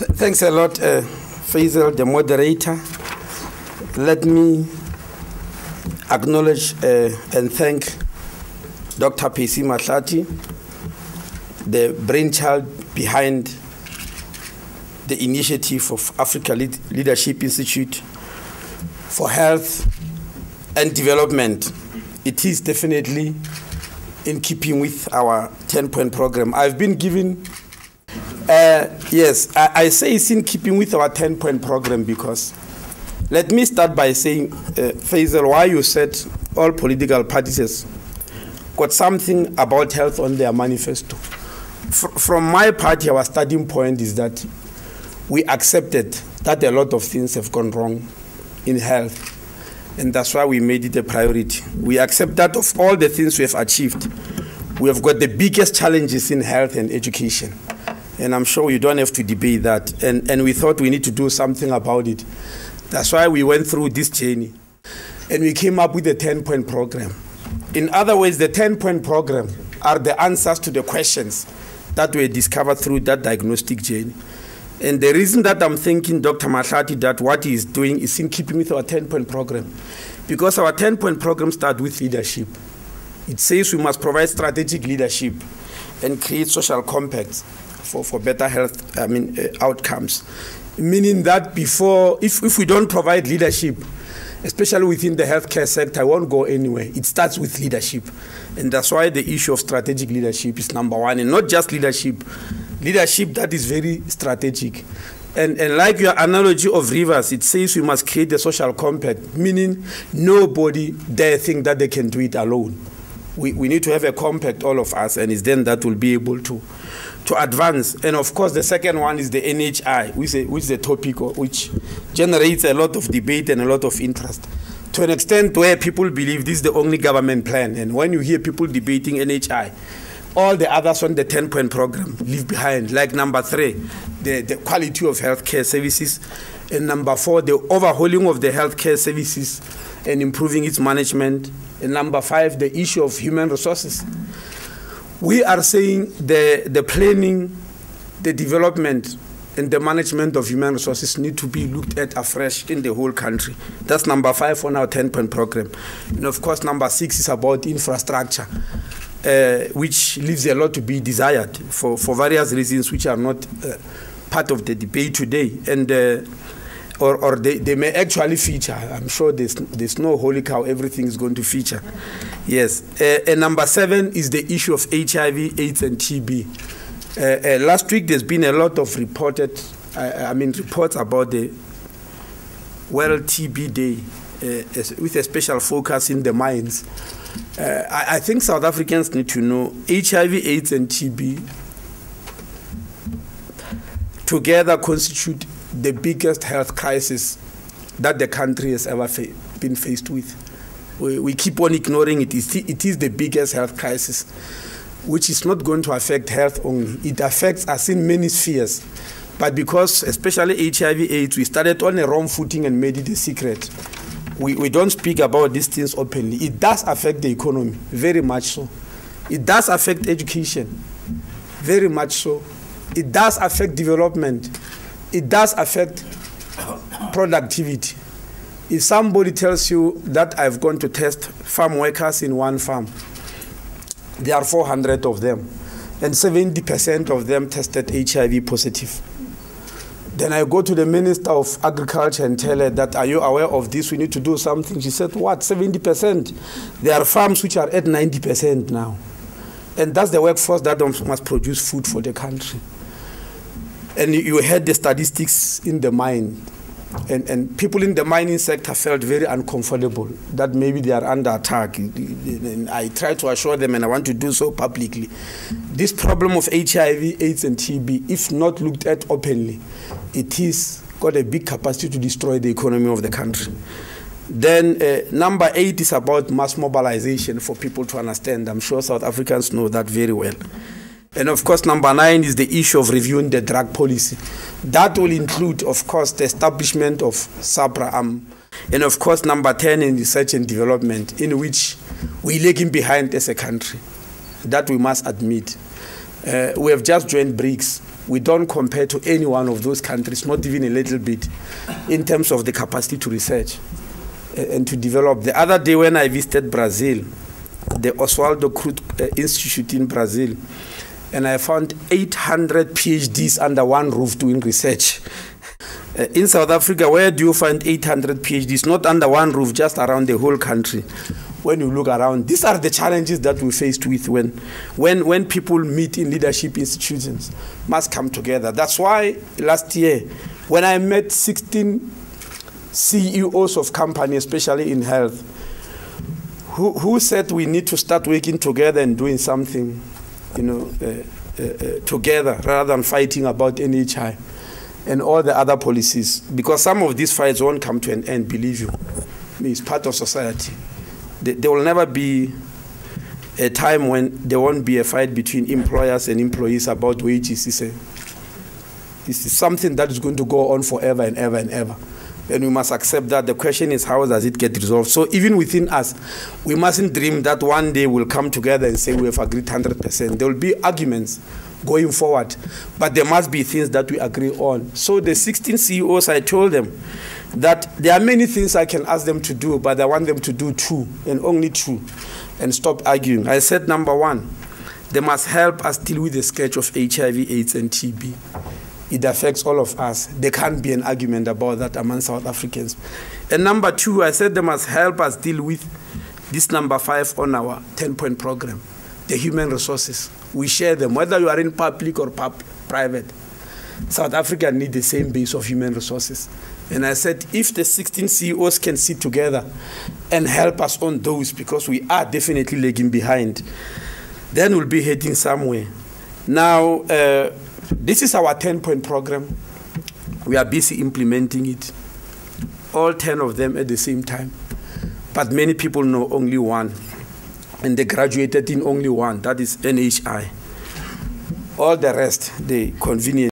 Thanks a lot, Faisal, the moderator. Let me acknowledge and thank Dr. P.C. Mahlati, the brainchild behind the initiative of Africa Leadership Institute for Health and Development. It is definitely in keeping with our 10-point program. I've been given, yes, I say it's in keeping with our 10-point program because let me start by saying, Faisal, why you said all political parties has got something about health on their manifesto. From my party, our starting point is that we accepted that a lot of things have gone wrong in health, and that's why we made it a priority. We accept that of all the things we have achieved, we have got the biggest challenges in health and education. And I'm sure you don't have to debate that. And we thought we need to do something about it. That's why we went through this journey. And we came up with a 10-point program. In other words, the 10-point program are the answers to the questions that were discovered through that diagnostic journey. And the reason that I'm thinking Dr. Mahlati that what he is doing is in keeping with our 10-point program, because our 10-point program starts with leadership. It says we must provide strategic leadership and create social compacts for better health outcomes. Meaning that before, if we don't provide leadership, especially within the healthcare sector, I won't go anywhere. It starts with leadership. And that's why the issue of strategic leadership is number one. And not just leadership that is very strategic. And like your analogy of rivers, it says we must create a social compact, meaning nobody dare think that they can do it alone. We need to have a compact, all of us, and it's then that will be able to advance. And of course, the second one is the NHI, which is a topic which generates a lot of debate and a lot of interest, to an extent where people believe this is the only government plan. And when you hear people debating NHI, all the others on the 10-point program leave behind, like number 3, the quality of healthcare services, and number 4, the overhauling of the healthcare services and improving its management, and number 5, the issue of human resources. We are saying the planning, the development, and the management of human resources need to be looked at afresh in the whole country. That's number 5 on our 10-point program. And of course, number 6 is about infrastructure, which leaves a lot to be desired for various reasons which are not part of the debate today. And or they may actually feature. I'm sure there's no holy cow, everything is going to feature. Yes. And number 7 is the issue of HIV, AIDS, and TB. Last week, there's been a lot of reports about the World TB Day, with a special focus in the mines. I think South Africans need to know HIV, AIDS, and TB together constitute the biggest health crisis that the country has ever been faced with. We keep on ignoring it. It is the biggest health crisis, which is not going to affect health only. It affects us in many spheres. But because, especially HIV/AIDS, we started on a wrong footing and made it a secret. We don't speak about these things openly. It does affect the economy, very much so. It does affect education, very much so. It does affect development. It does affect productivity. If somebody tells you that I've gone to test farm workers in one farm, there are 400 of them, and 70% of them tested HIV positive. Then I go to the Minister of Agriculture and tell her that, are you aware of this? We need to do something. She said, what, 70%? There are farms which are at 90% now. And that's the workforce that must produce food for the country. And you heard the statistics in the mine. And people in the mining sector felt very uncomfortable that maybe they are under attack. And I try to assure them, and I want to do so publicly. This problem of HIV, AIDS, and TB, if not looked at openly, it is got a big capacity to destroy the economy of the country. Then number 8 is about mass mobilization for people to understand. I'm sure South Africans know that very well. And of course, number 9 is the issue of reviewing the drug policy. That will include, of course, the establishment of SAPRA. And of course, number 10 in research and development, in which we're lagging behind as a country. That we must admit. We have just joined BRICS. we don't compare to any one of those countries, not even a little bit, in terms of the capacity to research and to develop. The other day when I visited Brazil, the Oswaldo Cruz Institute in Brazil, and I found 800 PhDs under one roof doing research. In South Africa, where do you find 800 PhDs? Not under one roof, just around the whole country. When you look around, these are the challenges that we're faced with when people meet in leadership institutions, must come together. That's why last year, when I met 16 CEOs of companies, especially in health, who said we need to start working together and doing something, together, rather than fighting about NHI and all the other policies, because some of these fights won't come to an end, believe you. It's part of society. There will never be a time when there won't be a fight between employers and employees about wages. It's something that is going to go on forever and ever and ever. And we must accept that. The question is, how does it get resolved? So even within us, we mustn't dream that one day we'll come together and say we have agreed 100%. There will be arguments going forward, but there must be things that we agree on. So the 16 CEOs, I told them that there are many things I can ask them to do, but I want them to do 2 and only 2 and stop arguing. I said, number 1, they must help us deal with the scourge of HIV, AIDS, and TB. It affects all of us. There can't be an argument about that among South Africans. And number 2, I said they must help us deal with this number 5 on our 10-point program, the human resources. We share them, whether you are in public or private. South Africa needs the same base of human resources. And I said, if the 16 CEOs can sit together and help us on those, because we are definitely lagging behind, then we'll be heading somewhere. Now, this is our 10-point program. We are busy implementing it, all 10 of them at the same time. But many people know only one, and they graduated in only one, that is NHI. All the rest, they conveniently